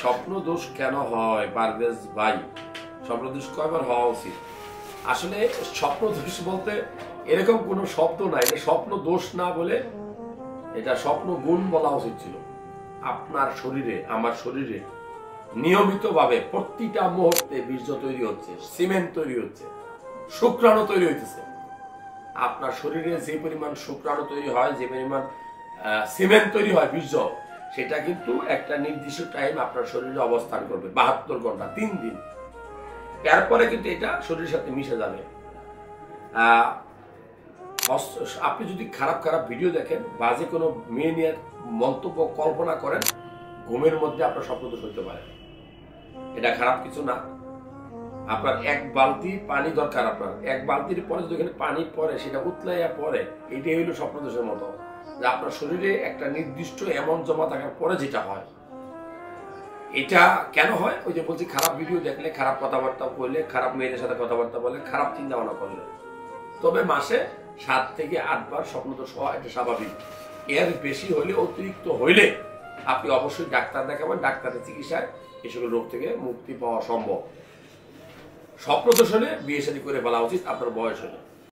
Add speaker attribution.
Speaker 1: স্বপ্ন দোষ কেন হয় পারভেজ ভাই? স্বপ্ন দোষ কয়বার হওয়া উচিত? আসলে স্বপ্ন দোষ বলতে এরকম কোনো শব্দ নাই, এটা স্বপ্ন দোষ না বলে এটা স্বপ্ন গুণ বলা উচিত ছিল। আপনার শরীরে, আমার শরীরে নিয়মিতভাবে প্রতিটা মুহূর্তে বীর্য তৈরি হচ্ছে, সিমেন্ট তৈরি হচ্ছে, শুক্রাণু তৈরি হইতেছে। আপনার শরীরে যে পরিমাণ শুক্রাণু তৈরি হয়, যে পরিমাণ সিমেন্ট তৈরি হয় বীর্য, সেটা কিন্তু একটা নির্দিষ্ট টাইম আপনার শরীরে অবস্থান করবে, 72 ঘন্টা, 3 দিন। এরপরে কিন্তু এটা শরীরের সাথে মিশে যাবে। আপনি যদি খারাপ খারাপ ভিডিও দেখেন, বাজে কোনো মেয়ে নিয়ে মন্তব্য কল্পনা করেন, ঘুমের মধ্যে আপনার স্বপ্নদোষ হইতে পারে। এটা খারাপ কিছু না। আপনার 1 বালতি পানি দরকার, আপনার 1 বালতির পরে যেখানে পানি পড়ে সেটা উতলাইয়া পড়ে, এটাই হইল স্বপ্নদোষের মতো। যে আপনার শরীরে একটা নির্দিষ্ট অ্যামাউন্ট জমা থাকার পরে যেটা হয়, এটা কেন হয়? ওই যে বলছি, খারাপ ভিডিও দেখলে, খারাপ কথাবার্তা বললে, খারাপ মেয়েদের সাথে কথাবার্তা বলে, খারাপ চিন্তা ভাবনা করলে। তবে মাসে 7 থেকে 8 বার স্বপ্নদোষ হওয়া এটা স্বাভাবিক। এর বেশি হইলে, অতিরিক্ত হইলে আপনি অবশ্যই ডাক্তার দেখাবেন। ডাক্তারের চিকিৎসায় এসব রোগ থেকে মুক্তি পাওয়া সম্ভব। স্বপ্নদোষ হলে বিয়ে শাদী করে ফেলা উচিত আপনার বয়স হলে।